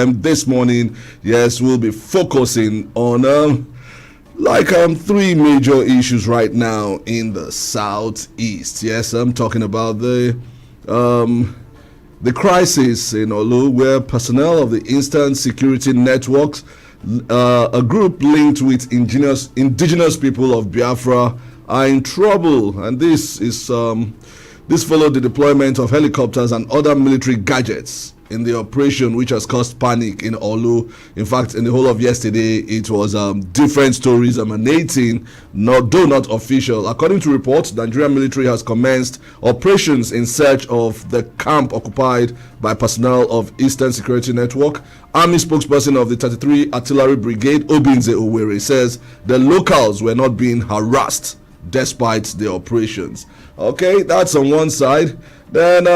This morning, yes, we'll be focusing on three major issues right now in the southeast. Yes, I'm talking about the crisis in Olu, where personnel of the Eastern Security Networks, a group linked with indigenous people of Biafra, are in trouble, and this followed the deployment of helicopters and other military gadgets in the operation, which has caused panic in Olu. In fact, in the whole of yesterday, it was different stories emanating, though not official. According to reports, the Nigerian military has commenced operations in search of the camp occupied by personnel of Eastern Security Network. Army spokesperson of the 33 Artillery Brigade, Obinze Owere, says the locals were not being harassed despite the operations. Okay, that's on one side. Then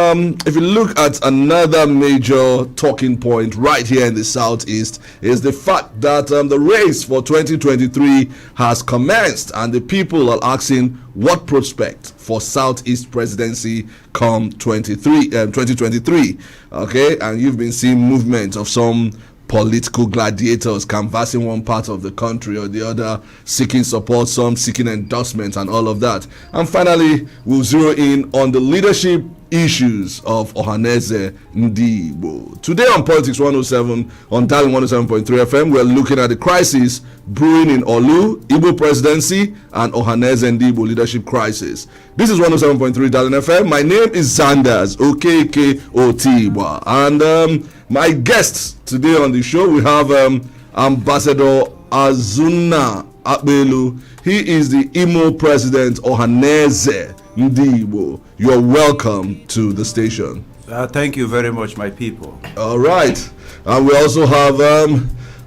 if you look at another major talking point right here in the southeast, is the fact that the race for 2023 has commenced, and the people are asking what prospect for southeast presidency come 2023. Okay, and you've been seeing movement of some political gladiators canvassing one part of the country or the other, seeking support, some seeking endorsement and all of that. And finally, we'll zero in on the leadership issues of Ohaneze Ndigbo. Today on Politics 107 on Dial 107.3 FM, we're looking at the crisis brewing in Olu, Igbo presidency, and Ohaneze Ndigbo leadership crisis. This is 107.3 Dial FM. My name is Zandas, Okeke, Otigba. And my guests today on the show, we have Ambassador Azuna Akbelu. He is the Imo president, Ohaneze Ndigbo. You're welcome to the station. Thank you very much, my people. All right. And we also have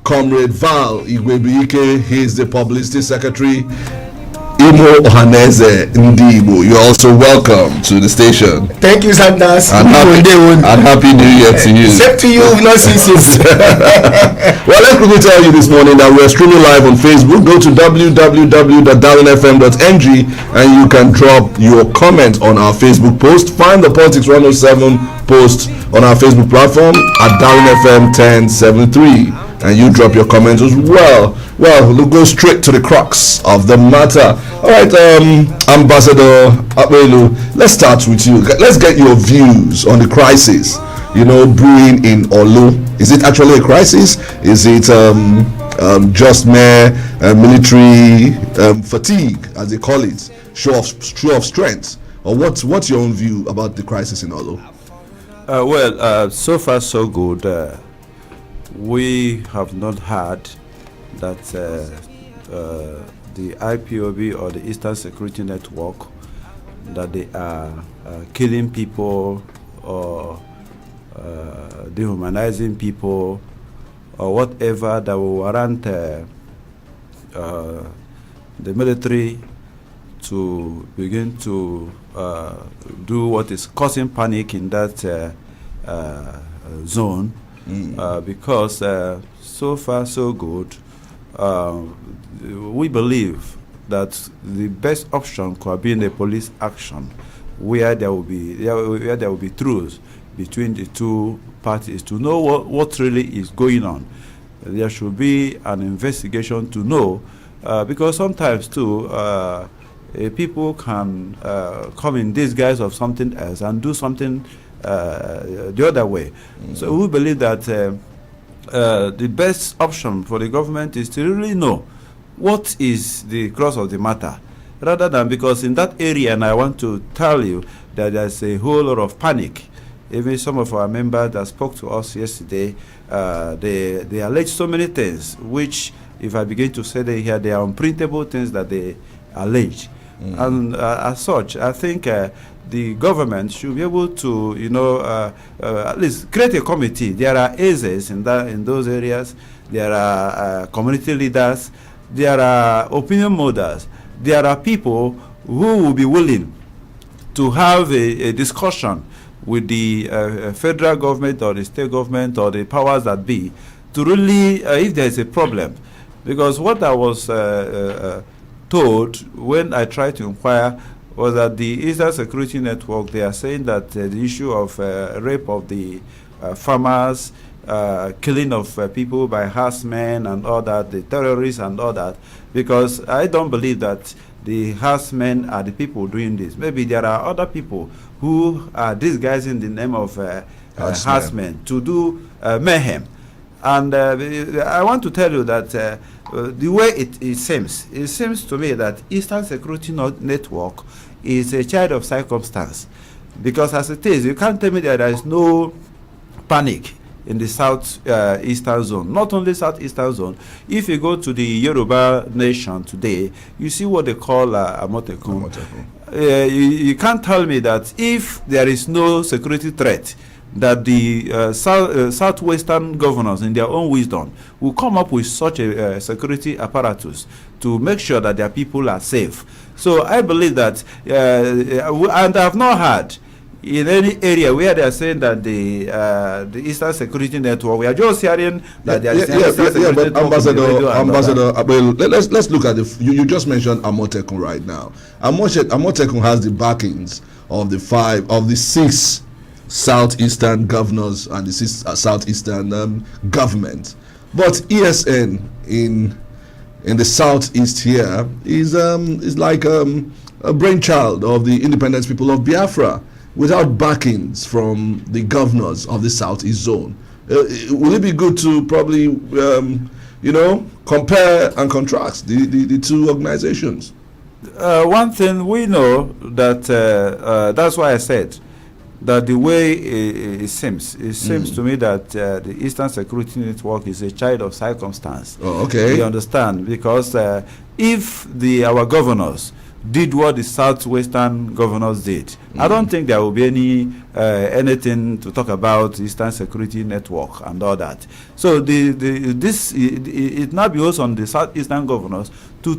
Comrade Val Igwebuike. He is the publicity secretary, Imo Ohaneze Ndigbo. You're also welcome to the station. Thank you, Zandas. And happy New Year to you. Same to you, we've not seen since. Well, let me tell you this morning that we're streaming live on Facebook. Go to www.darlinfm.ng and you can drop your comment on our Facebook post. Find the Politics 107 post on our Facebook platform at Darlin FM 1073. And you drop your comments as well. Well, we'll go straight to the crux of the matter. All right, Ambassador Akbelu, let's start with you. Let's get your views on the crisis, brewing in Olu. Is it actually a crisis? Is it just mere military fatigue, as they call it, show of strength? Or what's your own view about the crisis in Olu? So far so good. We have not heard that the IPOB or the Eastern Security Network, that they are killing people or dehumanizing people or whatever that will warrant the military to begin to do what is causing panic in that zone. Because so far so good, we believe that the best option could be in a police action, where there will be truth between the two parties to know what really is going on. There should be an investigation to know, because sometimes too people can come in disguise of something else and do something the other way. So we believe that the best option for the government is to really know what is the crux of the matter, rather than, because in that area, and I want to tell you that there's a whole lot of panic. Even some of our members that spoke to us yesterday, they allege so many things, which, if I begin to say them here, they are unprintable things that they allege. And as such, I think the government should be able to, at least create a committee. There are AZEs in those areas. There are community leaders. There are opinion molders. There are people who will be willing to have a discussion with the federal government or the state government or the powers that be to really, if there is a problem. Because what I was told when I tried to inquire was that the Eastern Security Network, they are saying that the issue of rape of the farmers killing of people by herdsmen and all that, the terrorists and all that, because I don't believe that the herdsmen are the people doing this. Maybe there are other people who are disguising the name of herdsmen to do mayhem. And I want to tell you that the way it seems to me that Eastern Security Network is a child of circumstance. Because as it is, you can't tell me that there is no panic in the southeastern zone. Not only southeastern zone. If you go to the Yoruba nation today, you see what they call Amotekun. You can't tell me that if there is no security threat, that the southwestern governors, in their own wisdom, will come up with such a security apparatus to make sure that their people are safe. So I believe that, and I have not heard in any area where they are saying that the Eastern Security Network, we are just hearing that there is but Ambassador, let's look at you just mentioned Amotekun right now. Amotekun has the backings of the six southeastern governors and the six southeastern government, but ESN in the southeast here is like a brainchild of the independent people of Biafra, without backings from the governors of the southeast zone. Will it be good to probably compare and contrast the two organizations? One thing we know that that's why I said that the way it seems to me that the Eastern Security Network is a child of circumstance. Oh, okay. You understand? Because if our governors did what the southwestern governors did, I don't think there will be anything to talk about Eastern Security Network and all that. So it now behoves on the southeastern governors to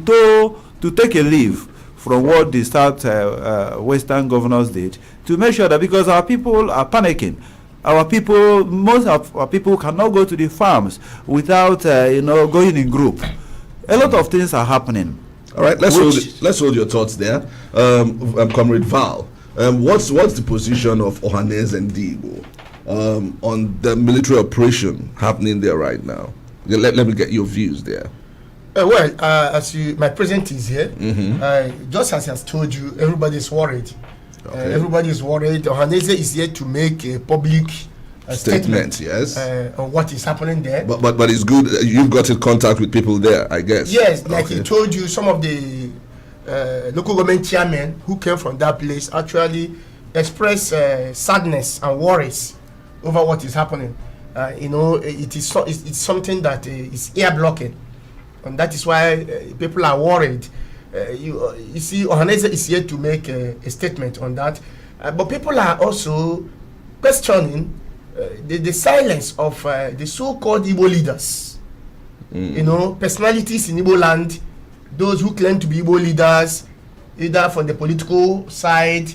take a leave from what the southwestern governors did, to make sure that, because our people are panicking, most of our people cannot go to the farms without going in group. A lot of things are happening. All right, let's hold your thoughts there. Comrade Val, what's the position of Ohanese and Igbo on the military operation happening there right now? Let me get your views there. My president is here. Just as he has told you, everybody's worried. Okay. Everybody's worried. Ohanese is here to make a public statement, yes, on what is happening there. But it's good you've got in contact with people there, I guess. Yes, like he told you, some of the local government chairmen who came from that place actually expressed sadness and worries over what is happening. It's something that is ear blocking, and that is why people are worried. You see, Ohanese is here to make a statement on that, but people are also questioning the silence of the so-called Igbo leaders. Personalities in Igbo land, those who claim to be Igbo leaders, either from the political side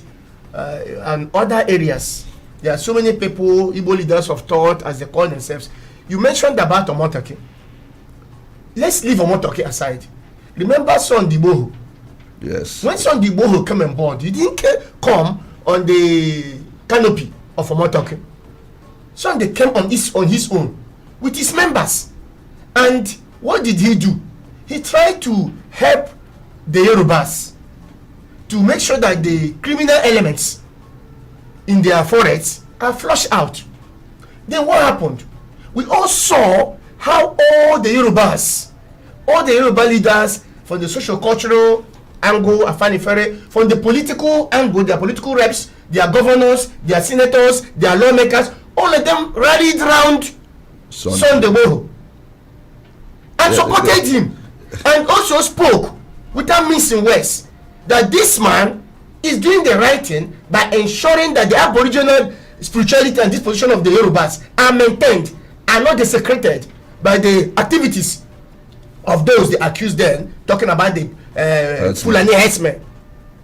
and other areas. There are so many people, Igbo leaders of thought, as they call themselves. You mentioned about Omotoke. Let's leave Omotoke aside. Remember Sunday Igboho? Yes. When Sunday Igboho came on board, he didn't come on the canopy of Omotoke. Sunday came on his own with his members. And what did he do? He tried to help the Yorubas to make sure that the criminal elements in their forests are flushed out. Then what happened? We all saw how all the Yoruba leaders, from the socio-cultural angle, from the political angle, their political reps, their governors, their senators, their lawmakers, all of them rallied around Sunday Igboho and supported him, and also spoke without missing words that this man is doing the right thing by ensuring that the Aboriginal spirituality and disposition of the Yorubas are maintained and not desecrated by the activities of those they accuse them, talking about the Fulani herdsmen.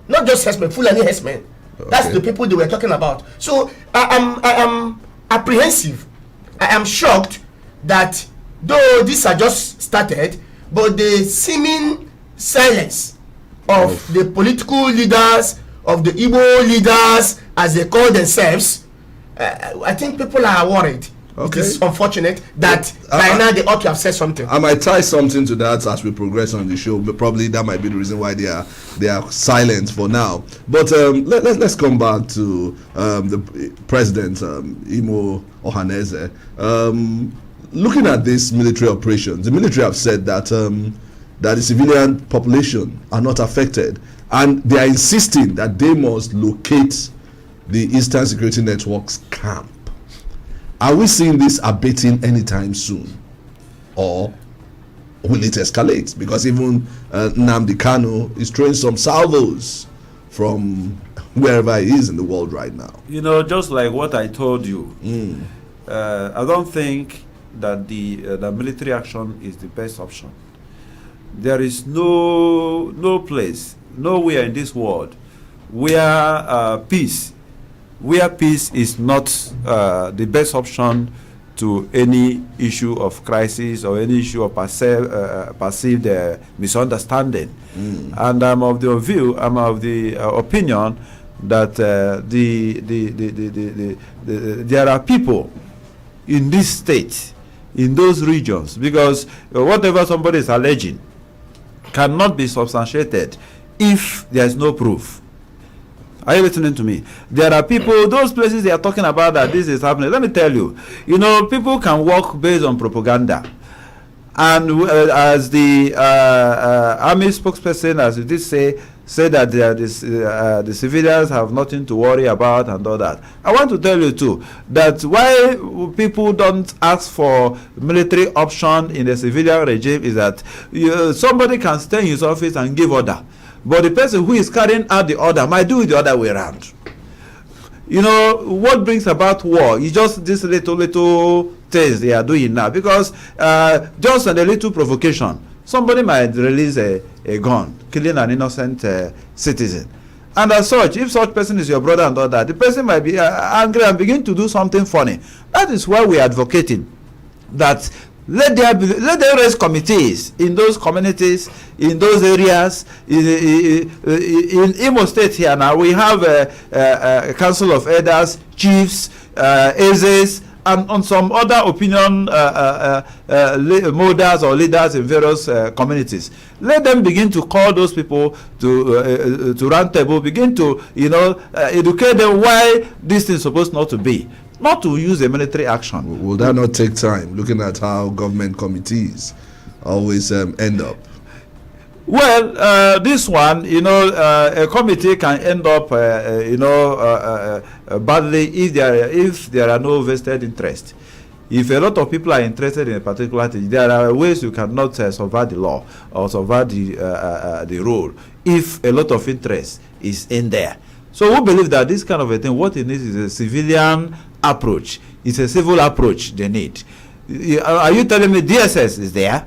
Not just herdsmen, Fulani herdsmen. Okay. That's the people they were talking about. So I am apprehensive. I am shocked that though these are just started, but the seeming silence of the political leaders, of the Igbo leaders, as they call themselves, I think people are worried. Okay. It is unfortunate that by now they ought to have said something. I might tie something to that as we progress on the show, but probably that might be the reason why they are silent for now. But let's come back to the president, Imo Ohaneze. Looking at this military operations, the military have said that the civilian population are not affected, and they are insisting that they must locate the Eastern Security Network's camp. Are we seeing this abating anytime soon, or will it escalate? Because even Nnamdi Kanu is throwing some salvos from wherever he is in the world right now. You know, just like what I told you, I don't think that the military action is the best option. There is no place, nowhere in this world where peace is not the best option to any issue of crisis or any issue of perceived misunderstanding. And I'm of the opinion that there are people in this state, in those regions, because whatever somebody is alleging cannot be substantiated if there is no proof. Are you listening to me? There are people, those places they are talking about that this is happening. Let me tell you, people can work based on propaganda. And as the army spokesperson, as you did say that the civilians have nothing to worry about and all that. I want to tell you too that why people don't ask for military option in the civilian regime is that somebody can stay in his office and give order, but the person who is carrying out the order might do it the other way around. What brings about war is just this little things they are doing now, because just on a little provocation, somebody might release a gun, killing an innocent citizen. And as such, if such person is your brother and all that, the person might be angry and begin to do something funny. That is why we are advocating that let there raise committees in those communities, in those areas. In Imo State here now, we have a council of elders, chiefs, Ezes, and on some other opinion molders or leaders in various communities. Let them begin to call those people to round table, begin to educate them why this thing is supposed not to be. Not to use a military action. Will that not take time, looking at how government committees always end up? Well, this one, a committee can end up, badly if there are no vested interest. If a lot of people are interested in a particular thing, there are ways you cannot subvert the law or subvert the rule if a lot of interest is in there. So we believe that this kind of a thing, what it needs is a civilian approach. It's a civil approach they need. Are you telling me DSS is there?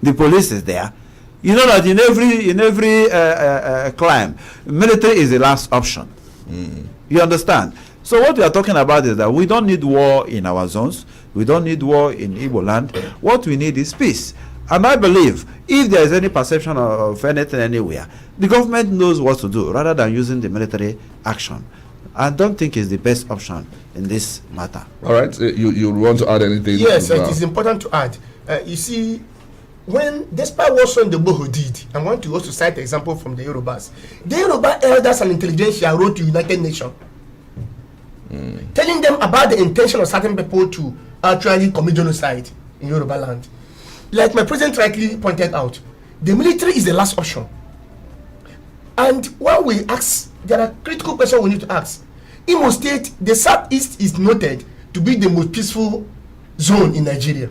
The police is there? You know that in every crime, military is the last option. You understand? So what we are talking about is that we don't need war in our zones. We don't need war in Igbo land. What we need is peace. And I believe if there is any perception of anything anywhere, the government knows what to do rather than using the military action. I don't think it's the best option in this matter. All right. You want to add anything? Yes, it is important to add. You see, despite what Son Boho did, I want to also cite an example from the Yorubas. The Yoruba elders and intelligentsia wrote to United Nations, telling them about the intention of certain people to actually commit genocide in Yoruba land. Like my president rightly pointed out, the military is the last option. And when we ask, there are critical questions we need to ask. Imo State, the southeast is noted to be the most peaceful zone in Nigeria.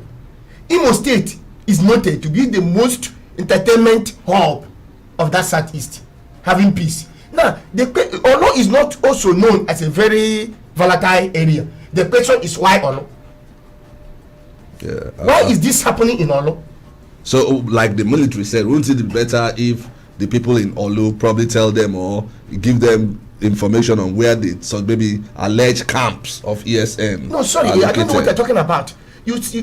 Imo State is noted to be the most entertainment hub of that southeast, having peace. Now, Olo is not also known as a very volatile area. The question is why Olo? Why is this happening in Olo? So, like the military said, wouldn't it be better if the people in Olu probably tell them or give them information on where the maybe alleged camps of ESN? No, sorry, I don't know what you're talking about.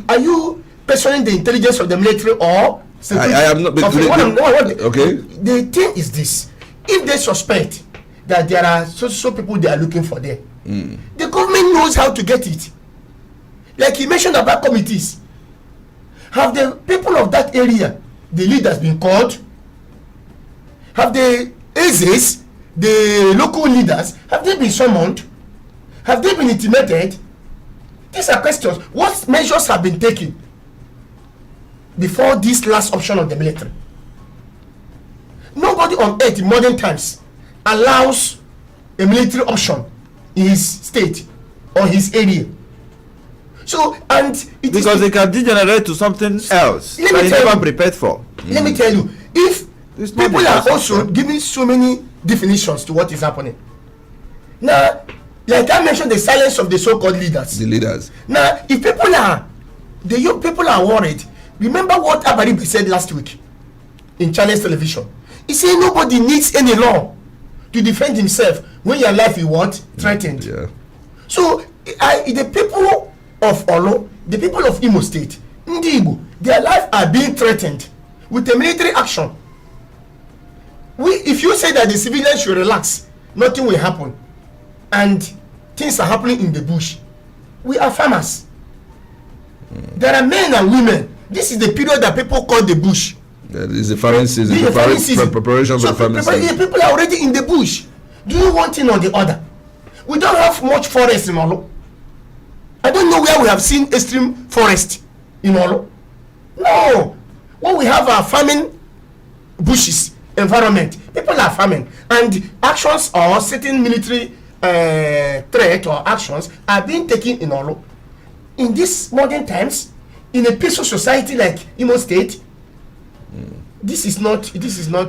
Are you personing the intelligence of the military or security? I am not. Okay. The thing is this: if they suspect that there are so people they are looking for there, the government knows how to get it. Like he mentioned about committees. Have the people of that area, the leaders, been called? Have the AZs, the local leaders, have they been summoned? Have they been intimated? These are questions. What measures have been taken before this last option of the military? Nobody on earth in modern times allows a military option in his state or his area. So, and it because they can degenerate to something else that you never prepared for. Let me tell you, if It's not people are the also giving so many definitions to what is happening. Now, like I mentioned, the silence of the so-called leaders. The leaders. Now, if people are, the young people are worried, remember what Abaribe said last week in Channels Television. He said nobody needs any law to defend himself when your life is what? Threatened. Yeah. So, the people of Olo, the people of Imo State, Ndibo, their life are being threatened with a military action. If you say that the civilians should relax, nothing will happen, and things are happening in the bush. We are farmers. There are men and women. This is the period that people call the bush. That is the farming season. The farming season. Preparation for the farming season. People are already in the bush. Do you one thing or the other? We don't have much forest in Olo. I don't know where we have seen extreme forest in Olo. No. What we have are farming bushes, environment. People are farming. And actions or certain military threat or actions are being taken in Olo. In these modern times, in a peaceful society like Imo State, this is not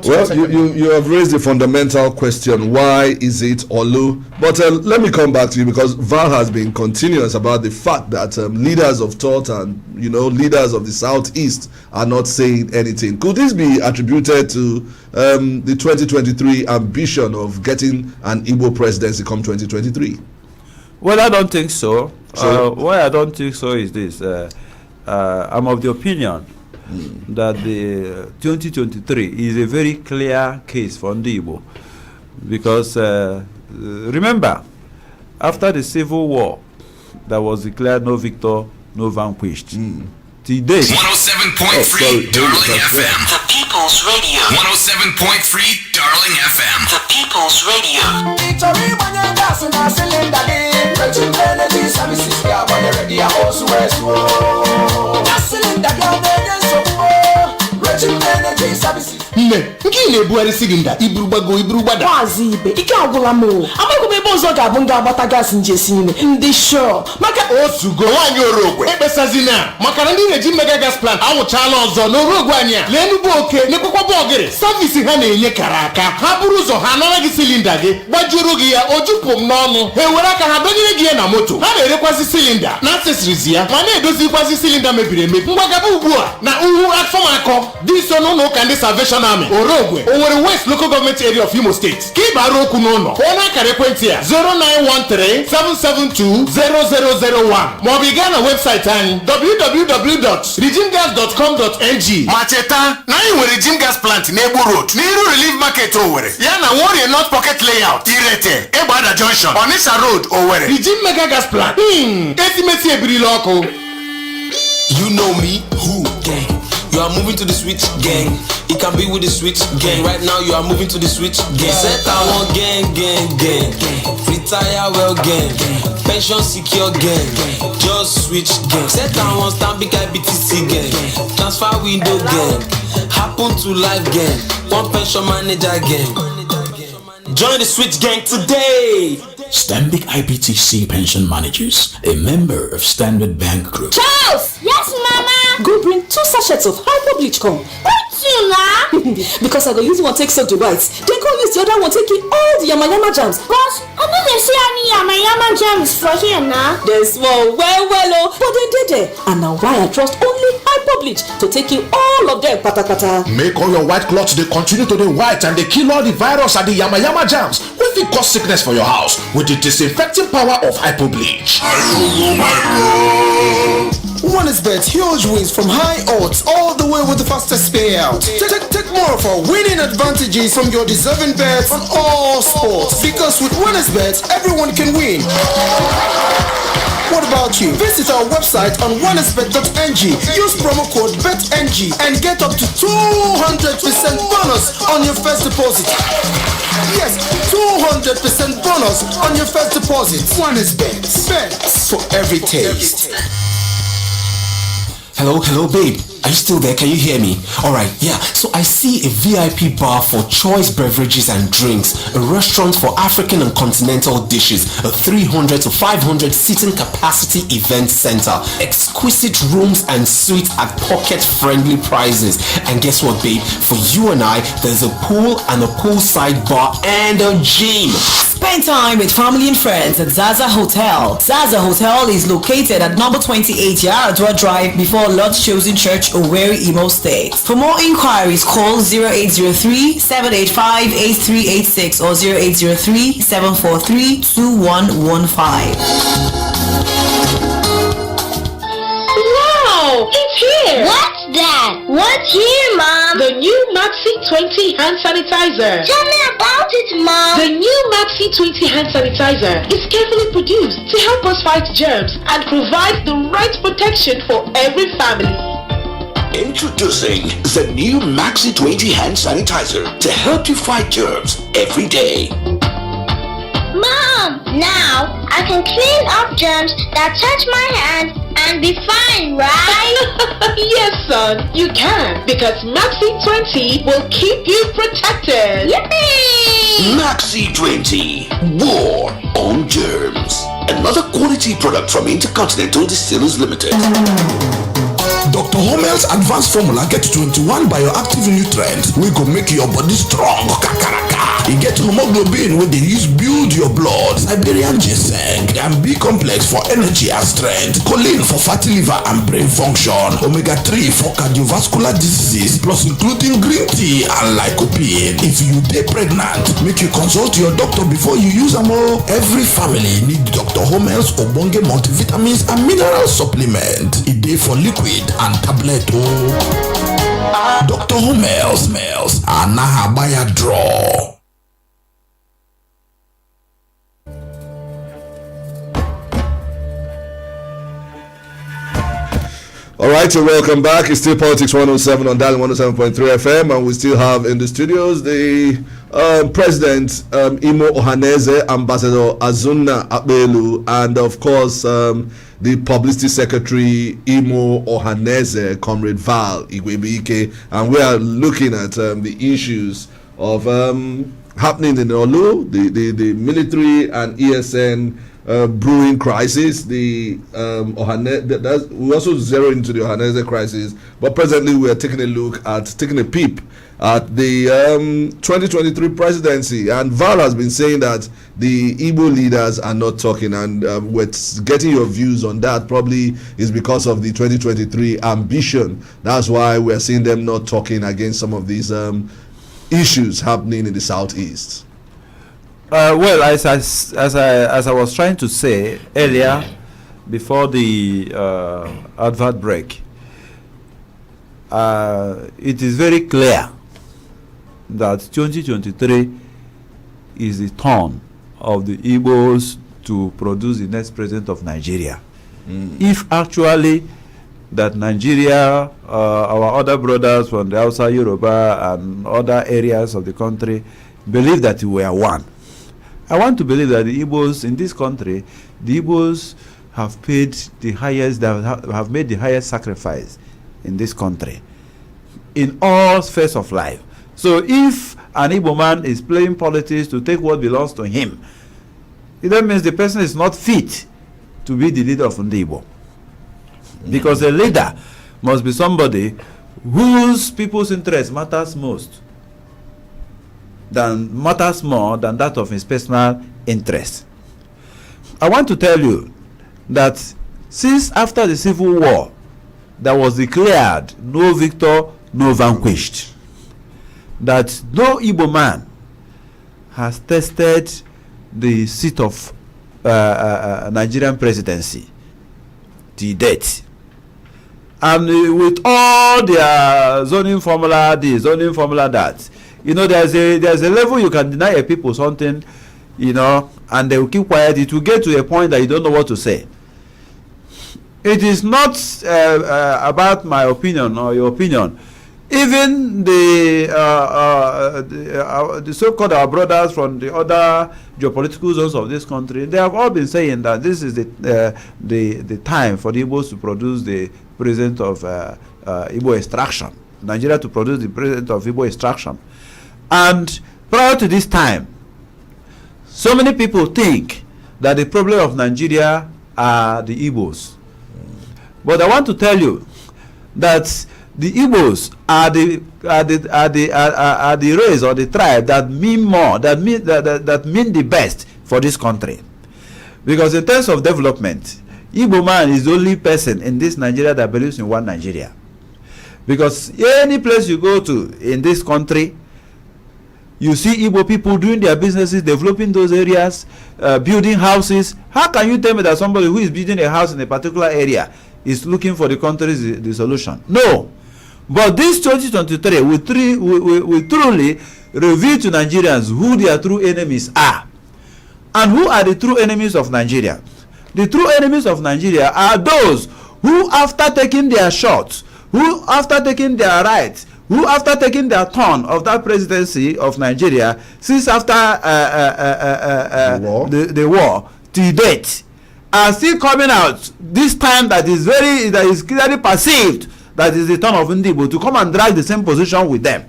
well, you have raised a fundamental question. Why is it Olu? But let me come back to you, because Val has been continuous about the fact that leaders of thought and leaders of the southeast are not saying anything. Could this be attributed to the 2023 ambition of getting an Igbo presidency come 2023? Well, I don't think so. Why I don't think so is this. I'm of the opinion that the 2023 is a very clear case for Ndibo, because remember, after the civil war that was declared no victor, no vanquished. Today, 107.3 Darling FM, the People's Radio. 107.3 Darling FM, the People's nne nke ị na-ebugharị silinda iburu gbada maazị ibe ike agwụla m o amaghị m ebe ọzọ ga-abụ ndị agbata gaasị njesi ime ndị shọ maka otugo nwaanyị orogwe ekpesazina maka na ndị na-eji mega gas plant anwụchaala ọzọ n'orogwe anyị a lee nnukwu oke n'ekwekwa bọgịrị savisi ha na-enye kara aka ha buru ụzọ ha anara gị silinda gị gbajuru gị ya ojupụ m n'ọnụ ha ewere aka ha dọnyere gị ya na moto ha na-erekwazi silinda na accessories ya ma na-edozikwazi silinda mebiri emebi mgbagaba ugbu a na uhu afọmakọ dị so n'ụlọ ụka ndị Salvation Army Orogwe Owerri West Local Government Area of Imo State ka ị bara okwu n'ụlọ pụọ n'akara ekwentị a 09137720001 maọbụ ị gaa na webụsaịtị anyị www.regimegas.com.ng ma cheta na anyị nwere Jim Gas Plant n'Egbu Road n'iru Relief Market Owerri ya na Warrior North Pocket Layout Irete Egbada Junction Onitsha Road Owerri Regime Mega Gas Plant etimesi ebirila ọkụ. You know me, who gang? You are moving to the switch gang. It can be with the switch gang. Right now you are moving to the switch gang. Set I want gang. Retire well gang. Pension secure gang. Just switch gang. Set I want Stanbic IBTC gang. Transfer window gang. Happen to life gang. One pension manager gang. Join the switch gang today. Stanbic IBTC Pension Managers, a member of Standard Bank Group. Charles! Yes, Mama! Go bring 2 sachets of hyper bleach come. Because I go use one take soak the whites. Then go use the other one take it all the yama jams. But I know they see any yama jams for here now. There's well, but they did it. And now why I trust only hyper bleach to take in all of them pata. Make all your white cloths they continue to the white and they kill all the virus and the yama jams. If it cause sickness for your house with the disinfecting power of hyper bleach. One is bet huge wins from high odds all the way with the fastest payout. Take more of our winning advantages from your deserving bets on all sports, because with Winners Bet everyone can win. What about you? Visit our website on onexbet.ng. Use promo code BETNG and get up to 200% bonus on your first deposit. Yes, 200% bonus on your first deposit. OneXBet. Bets for every taste. Hello, babe. Are you still there? Can you hear me? Alright, yeah. So I see a VIP bar for choice beverages and drinks, a restaurant for African and continental dishes, a 300 to 500 seating capacity event center, exquisite rooms and suites at pocket-friendly prices. And guess what, babe? For you and I, there's a pool and a poolside bar and a gym. Spend time with family and friends at Zaza Hotel. Zaza Hotel is located at number 28 Yaradua Drive before Lord's Chosen Church, Owerri, Imo State. For more inquiries, call 0803-785-8386 or 0803-743-2115. Wow, it's here! What's that? What's here, Mom? The new Maxi 20 hand sanitizer. Tell me about it, Mom. The new Maxi 20 hand sanitizer is carefully produced to help us fight germs and provide the right protection for every family. Introducing the new Maxi 20 hand sanitizer to help you fight germs every day. Mom, now I can clean up germs that touch my hands and be fine, right? Yes, son, you can, because Maxi 20 will keep you protected. Yippee! Maxi 20, war on germs. Another quality product from Intercontinental Distillers Limited. Dr. Homel's advanced formula get 21 bioactive nutrients wey go make your body strong kakaraka. E get hemoglobin wey dey use build your blood, Siberian ginseng and B complex for energy and strength, choline for fatty liver and brain function, omega-3 for cardiovascular diseases, plus including green tea and lycopene. If you dey pregnant, make you consult your doctor before you use am o. Every family need Dr. Homel's ogbonge multivitamins and mineral supplement. E dey for liquid and tablet o. Dr. Homel's anahabaya draw. All right, so welcome back. It's still Politics 107 on Dial 107.3 FM, and we still have in the studios the President Imo Ohaneze, Ambassador Azuna Abelu, and of course the Publicity Secretary Imo Ohaneze, Comrade Val Igwebike, and we are looking at the issues of happening in Olu, the military and ESN brewing crisis. The we also zero into the Ohaneze crisis, but presently we are taking a peep at the 2023 presidency, and Val has been saying that the Igbo leaders are not talking, and we're getting your views on that. Probably is because of the 2023 ambition. That's why we're seeing them not talking against some of these issues happening in the southeast. Well, as I was trying to say earlier, before the advert break, it is very clear that 2023 is the turn of the Igbos to produce the next president of Nigeria. If actually that Nigeria, our other brothers from the outside Yoruba and other areas of the country believe that we are one. I want to believe that the Igbos in this country, the Igbos have paid the highest, have made the highest sacrifice in this country, in all spheres of life. So if an Igbo man is playing politics to take what belongs to him, that means the person is not fit to be the leader of Igbo. Because a leader must be somebody whose people's interest matters more than that of his personal interest. I want to tell you that since after the Civil War, that was declared no victor, no vanquished, that no Igbo man has tested the seat of Nigerian presidency to date. And with all their zoning formula this, zoning formula that, you know, there's a level you can deny a people something, you know, and they will keep quiet. It will get to a point that you don't know what to say. It is not about my opinion or your opinion. Even the so-called our brothers from the other geopolitical zones of this country, they have all been saying that this is the time for the Igbos to produce the president of Igbo extraction, Nigeria to produce the president of Igbo extraction. And prior to this time, so many people think that the problem of Nigeria are the Igbos. But I want to tell you that the Igbos are the race or the tribe that mean more, that mean the best for this country. Because in terms of development, Igbo man is the only person in this Nigeria that believes in one Nigeria. Because any place you go to in this country, you see Igbo people doing their businesses, developing those areas, building houses. How can you tell me that somebody who is building a house in a particular area is looking for the country's the solution? No. But this 2023 will truly reveal to Nigerians who their true enemies are. And who are the true enemies of Nigeria? The true enemies of Nigeria are those who, after taking their shots, who after taking their rights, who after taking their turn of that presidency of Nigeria, since after the war to date, are still coming out this time that is clearly perceived that is the turn of Ndibo to come and drag the same position with them.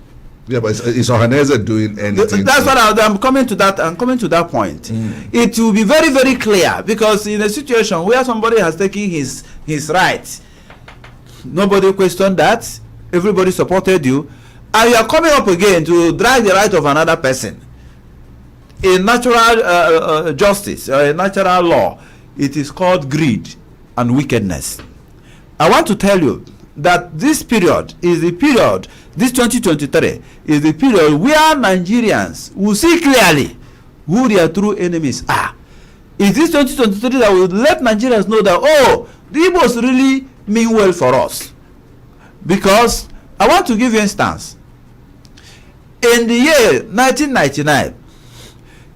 Yeah, but is Ohaneze doing anything? That's what I'm coming to that. I'm coming to that point. It will be very, very clear, because in a situation where somebody has taken his rights, nobody questioned that. Everybody supported you, and you are coming up again to drag the right of another person. In natural justice or a natural law, it is called greed and wickedness. I want to tell you that this period is the period, this 2023 is the period where Nigerians will see clearly who their true enemies are. Is this 2023 that will let Nigerians know that, oh, the Igbos really mean well for us? Because I want to give you an instance. In the year 1999,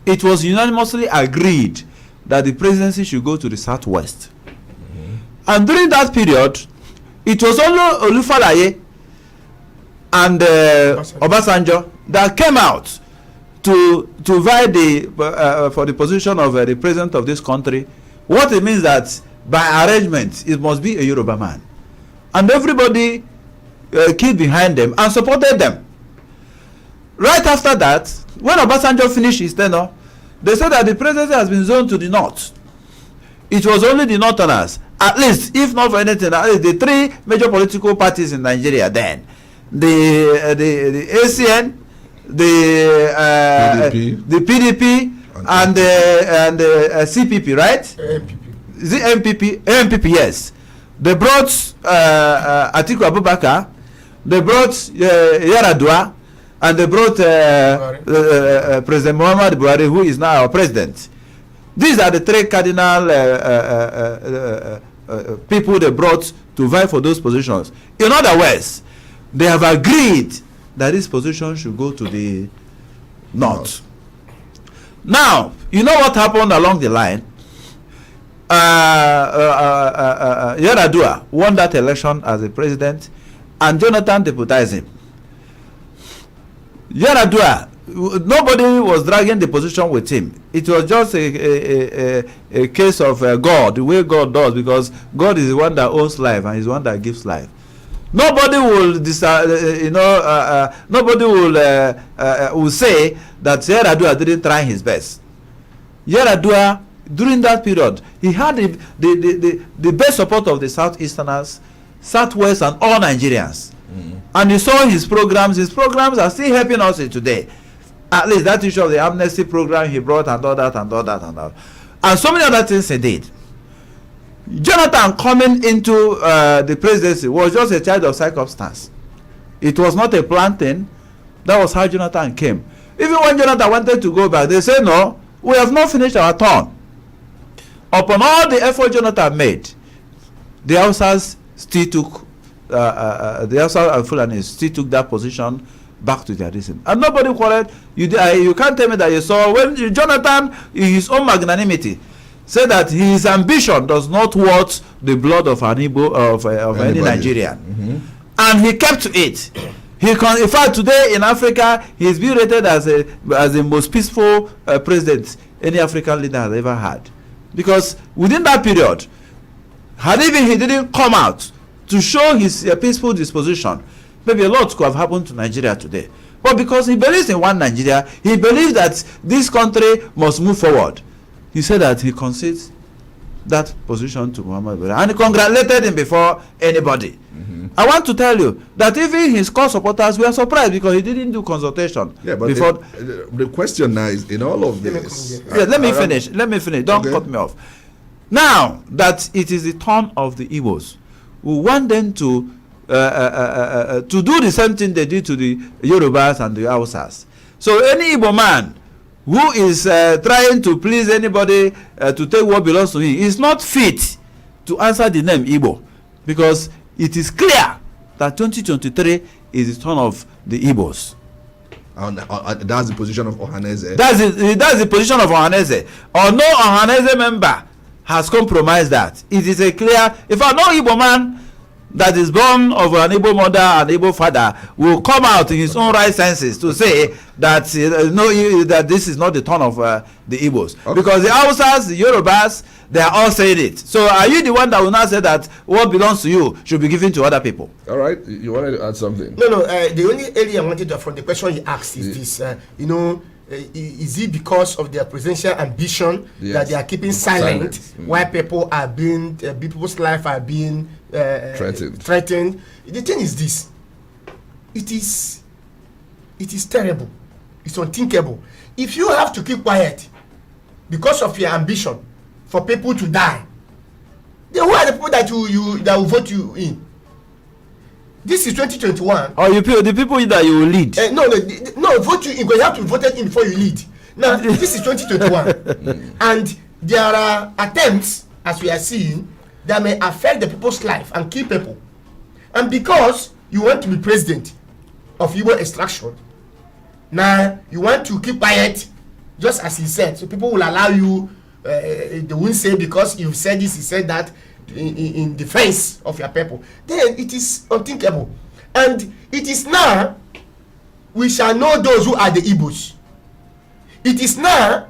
it was unanimously agreed that the presidency should go to the southwest. And during that period, it was only Olufalaye and Obasanjo that came out to vie for the position of the president of this country. What it means that by arrangement, it must be a Yoruba man. And everybody keyed behind them and supported them. Right after that, when Obasanjo finished his tenure, they said that the presidency has been zoned to the north. It was only the northerners, at least, if not for anything, at least the three major political parties in Nigeria then, the ACN, the PDP, and the CPP, right? The MPP, yes. They brought Atiku Abubakar, they brought Yaradua, and they brought President Muhammad Buhari, who is now our president. These are the three cardinal people they brought to vie for those positions. In other words, they have agreed that this position should go to the north. Now, you know what happened along the line? Yaradua won that election as a president, and Jonathan deputized him. Yaradua, nobody was dragging the position with him. It was just a case of God, the way God does, because God is the one that owns life and is the one that gives life. Nobody will nobody will say that Yaradua didn't try his best. Yaradua, during that period, he had the best support of the Southeasterners, Southwest, and all Nigerians. And you saw his programs. His programs are still helping us today. At least that issue of the amnesty program he brought, and all that, and all that, and all. And so many other things he did. Jonathan coming into the presidency was just a child of circumstance. It was not a planned thing. That was how Jonathan came. Even when Jonathan wanted to go back, they said, no, we have not finished our turn. Upon all the effort Jonathan made, the Hausas still took, the Hausa and Fulani still took that position back to their reason. And nobody quarreled. You can't tell me that you saw when Jonathan, in his own magnanimity, said that his ambition does not worth the blood of an Igbo, of any Nigerian. And he kept to it. In fact, today in Africa, he's been rated as the most peaceful president any African leader has ever had. Because within that period, had even he didn't come out to show his peaceful disposition, maybe a lot could have happened to Nigeria today. But because he believes in one Nigeria, he believes that this country must move forward. He said that he concedes that position to Muhammad Buhari, and he congratulated him before anybody. I want to tell you that even his core supporters were surprised because he didn't do consultation. Yeah, but before. The question now is, in all of this... Let me finish. Don't cut me off. Now that it is the turn of the Igbos, we want them to do the same thing they did to the Yorubas and the Hausas. So any Igbo man who is trying to please anybody to take what belongs to him is not fit to answer the name Igbo, because it is clear that 2023 is the turn of the Igbos. That's the position of Ohaneze. That's the position of Ohaneze. Or no Ohaneze member has compromised that. It is a clear, if I know Igbo man that is born of an Igbo mother and Igbo father will come out in his own right senses to say that that this is not the turn of the Igbos. Okay. Because the Hausas, the Yorubas, they are all saying it. So are you the one that will not say that what belongs to you should be given to other people? All right. You wanted to add something? No. The only area I wanted to, from the question you asked is this. Is it because of their presidential ambition that they are keeping silent while people are being, people's life are being threatened? The thing is this. It is terrible. It's unthinkable. If you have to keep quiet because of your ambition for people to die, then who are the people that that will vote you in? This is 2021. Or the people that you will lead. No, vote you in, because you have to be voted in before you lead. Now, this is 2021. And there are attempts, as we are seeing, that may affect the people's life and kill people. And because you want to be president of Igbo extraction, now you want to keep quiet, just as he said. So people will allow you, they won't say because you've said this, he said that, in defense of your people. Then it is unthinkable. And it is now we shall know those who are the Igbos. It is now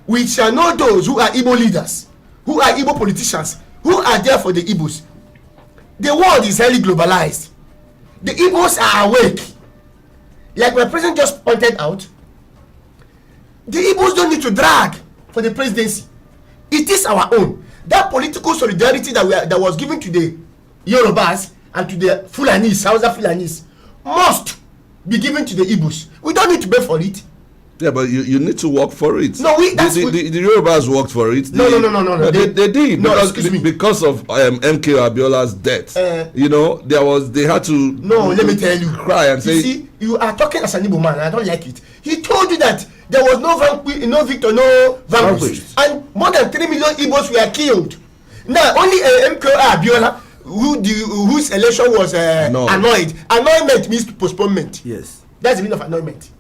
we shall know those who are Igbo leaders, who are Igbo politicians, who are there for the Igbos. The world is highly globalized. The Igbos are awake. Like my president just pointed out, the Igbos don't need to drag for the presidency. It is our own. That political solidarity that was given to the Yorubas and to the Fulanis, Hausa Fulanis, must be given to the Igbos. We don't need to pay for it. Yeah, but you need to work for it. No, the Yorubas worked for it. No. They did. No, because of MK Abiola's death. They had to. No, let me tell you. Cry and say. You see, you are talking as an Igbo man. I don't like it. He told you that there was no victor, no vanquished, and more than 3 million Igbos were killed. Now only MK Abiola, whose election was annoyed. Annoyment means postponement. Yes, that's the meaning of annoyment.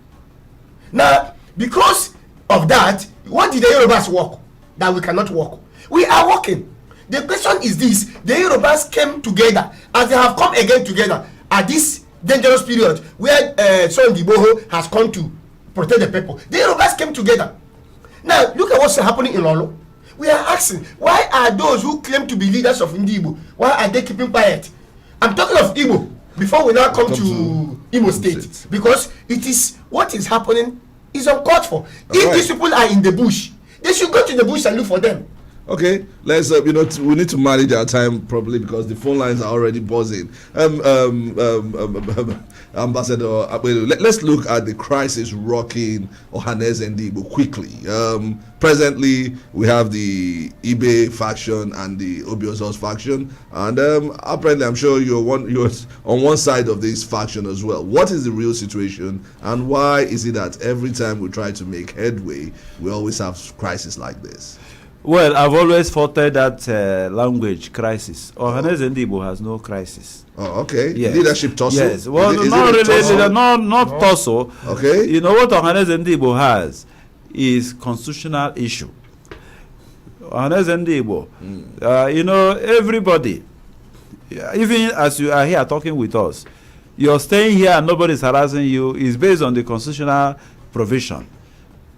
Now, because of that, what did the Yorubas work that we cannot work? We are working. The question is this: the Yorubas came together, as they have come again together at this dangerous period where Sunday Igboho has come to protect the people. The Yorubas came together. Now, look at what's happening in Lolo. We are asking, why are those who claim to be leaders of Igbo, why are they keeping quiet? I'm talking of Igbo before we now come to Imo State, because it is what is happening is uncalled for. If these people are in the bush, they should go to the bush and look for them. Okay, let's we need to manage our time properly because the phone lines are already buzzing. Ambassador, let's look at the crisis rocking Ohaneze and Igbo quickly. Presently, we have the Ibe faction and the Obiozos faction, and apparently, I'm sure you're on one side of this faction as well. What is the real situation, and why is it that every time we try to make headway, we always have crises like this? Well, I've always fought that language crisis. Ohaneze and Igbo has no crisis. Oh, okay. Yes. Leadership tussle? Yes. Well, not really. Not tussle. Okay. You know what Ohaneze and Igbo has is constitutional issue. Ohaneze Ndi Igbo. You know, everybody, even as you are here talking with us, you're staying here and nobody's harassing you is based on the constitutional provision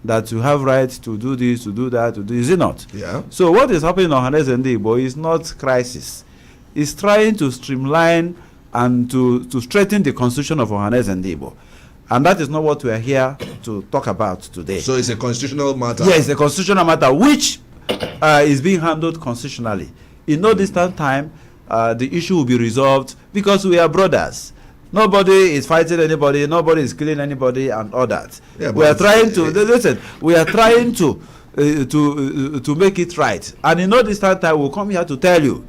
that you have right to do this, to do that, to do, is it not? Yeah. So what is happening on Ohaneze Ndi Igbo is not crisis. It's trying to streamline and to straighten the constitution of Ohaneze Ndi Igbo. And that is not what we are here to talk about today. So it's a constitutional matter? Yes, it's a constitutional matter which is being handled constitutionally. In no distant time, the issue will be resolved because we are brothers. Nobody is fighting anybody, nobody is killing anybody and all that. Yeah, we are trying to, listen, we are trying to make it right. And in no distant time, we'll come here to tell you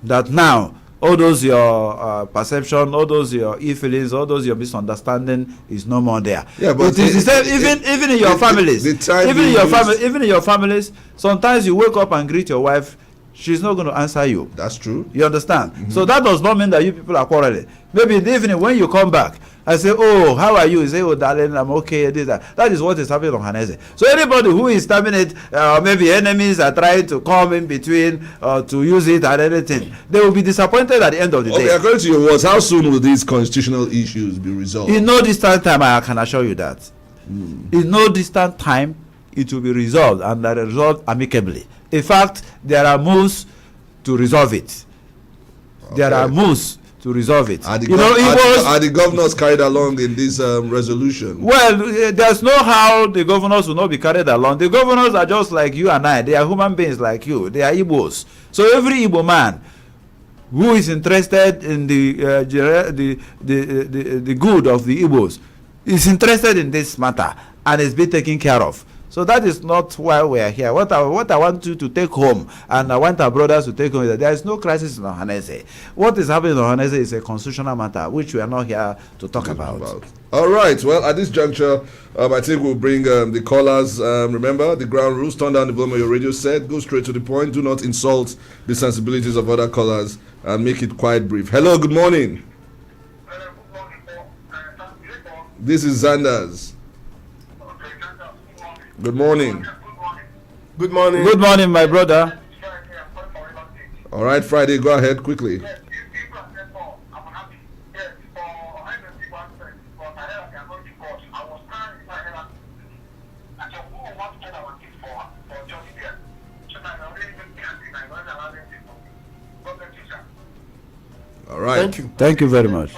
that now, all those your perception, all those your feelings, all those your misunderstanding is no more there. Yeah, but even in your families, even in your families, sometimes you wake up and greet your wife, she's not going to answer you. That's true. You understand? So that does not mean that you people are quarreling. Maybe in the evening when you come back, I say, oh, how are you? You say, oh, darling, I'm okay. That is what is happening on Ohaneze. So anybody who is terminated, maybe enemies are trying to come in between to use it and anything, they will be disappointed at the end of the day. Okay, according to your words, how soon will these constitutional issues be resolved? In no distant time, I can assure you that. In no distant time, it will be resolved and resolved amicably. In fact, there are moves to resolve it. Okay. There are moves to resolve it. Are the governors carried along in this resolution? Well, there's no how the governors will not be carried along. The governors are just like you and I. They are human beings like you. They are Igbos. So every Igbo man who is interested in the good of the Igbos is interested in this matter and is being taken care of. So that is not why we are here. What I want you to take home, and I want our brothers to take home, is that there is no crisis in Ohaneze. What is happening in Ohaneze is a constitutional matter, which we are not here to talk about. All right. Well, at this juncture, I think we'll bring the callers. Remember, the ground rules, turn down the volume of your radio set, go straight to the point, do not insult the sensibilities of other callers, and make it quite brief. Hello, good morning. This is Zandas. Good morning. Good morning. Good morning, my brother. All right, Friday, go ahead quickly. All right. Thank you. Thank you very much.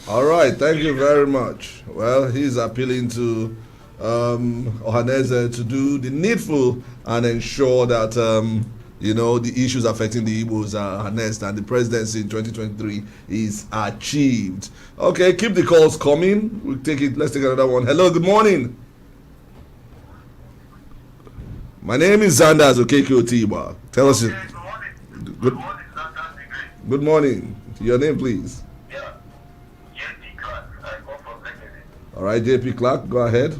All right, thank you very much. Well, he's appealing to Ohaneze to do the needful and ensure that the issues affecting the Igbos are harnessed and the presidency in 2023 is achieved. Okay, keep the calls coming. Let's take another one. Hello, good morning. My name is Zandas, Okeke, Otigba. Tell us it. Good morning. Your name, please. All right, JP Clark, go ahead.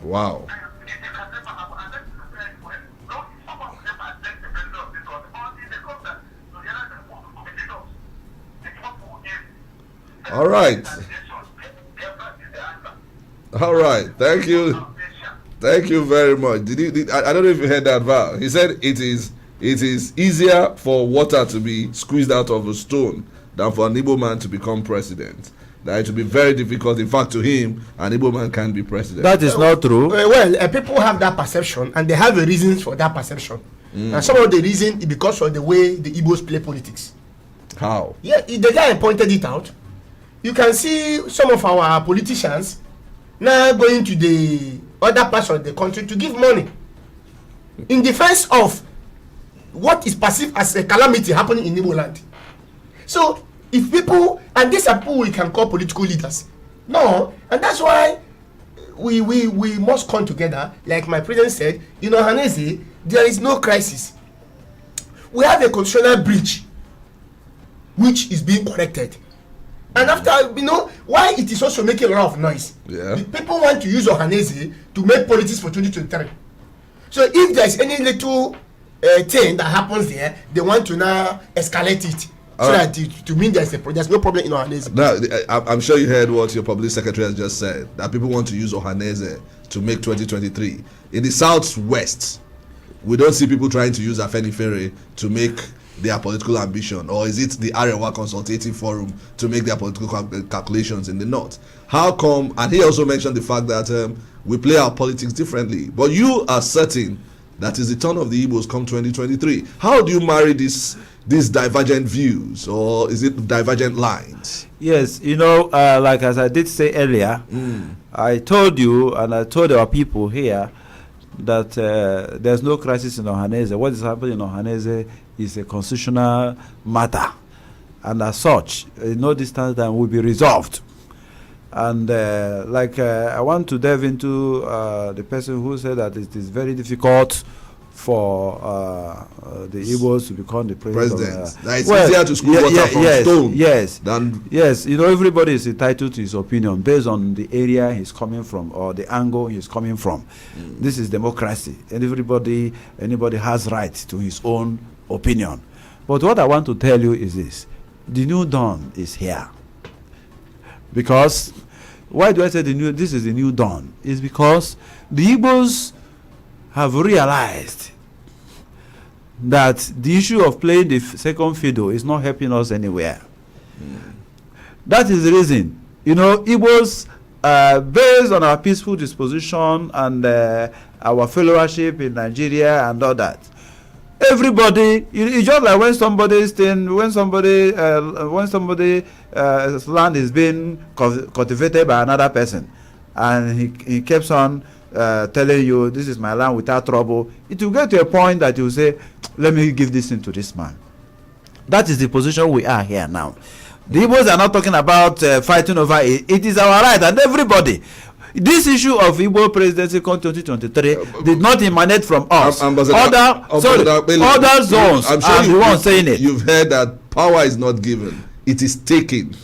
Wow. All right. All right. Thank you. Thank you very much. I don't know if you heard that, Val. He said it is easier for water to be squeezed out of a stone than for an Igbo man to become president. That it will be very difficult. In fact, to him, an Igbo man can be president. That is not true. People have that perception, and they have a reason for that perception. And some of the reason is because of the way the Igbos play politics. How? Yeah, the guy pointed it out. You can see some of our politicians now going to the other parts of the country to give money in defense of what is perceived as a calamity happening in Igbo land. So if people, and these are people we can call political leaders, no, and that's why we must come together. Like my president said, in Ohanese, there is no crisis. We have a constitutional breach which is being corrected. And after, why it is also making a lot of noise. Yeah. The people want to use Ohanese to make politics for 2023. So if there's any little thing that happens there, they want to now escalate it. So that to mean there's no problem in Ohanese. Now, I'm sure you heard what your public secretary has just said, that people want to use Ohanese to make 2023. In the Southwest, we don't see people trying to use Afenifere to make their political ambition, or is it the Arewa Consultative Forum to make their political calculations in the North? How come? And he also mentioned the fact that we play our politics differently. But you are certain that is the turn of the Igbos come 2023. How do you marry these divergent views, or is it divergent lines? Yes, like as I did say earlier, I told you and I told our people here that there's no crisis in Ohanese. What is happening in Ohanese is a constitutional matter, and as such, no distance time will be resolved. And I want to delve into the person who said that it is very difficult for the Igbos to become the president. It's easier to squeeze water from stone. Yes, everybody is entitled to his opinion based on the area he's coming from or the angle he's coming from. This is democracy, and anybody has right to his own opinion. But what I want to tell you is this: the new dawn is here. Because why do I say this is the new dawn? Is because the Igbos have realized that the issue of playing the second fiddle is not helping us anywhere. That is the reason. Igbos, based on our peaceful disposition and our fellowship in Nigeria and all that, everybody, it's just like when somebody's land is being cultivated by another person, and he keeps on telling you, this is my land without trouble, it will get to a point that you say, let me give this thing to this man. That is the position we are here now. The Igbos are not talking about fighting over it. It is our right, and everybody. This issue of Igbo presidency in 2023 did not emanate from us. Other zones I'm sure are the ones saying it. You've heard that power is not given, it is taken.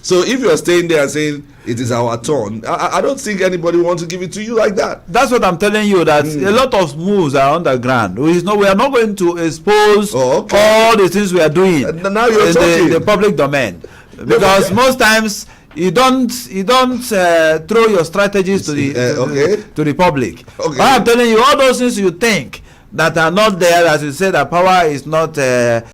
So if you are staying there and saying it is our turn, I don't think anybody wants to give it to you like that. That's what I'm telling you, that a lot of moves are underground. We are not going to expose all the things we are doing now you're in the public domain, because most times you don't throw your strategies to the public. But I'm telling you, all those things you think that are not there, as you say, that power is not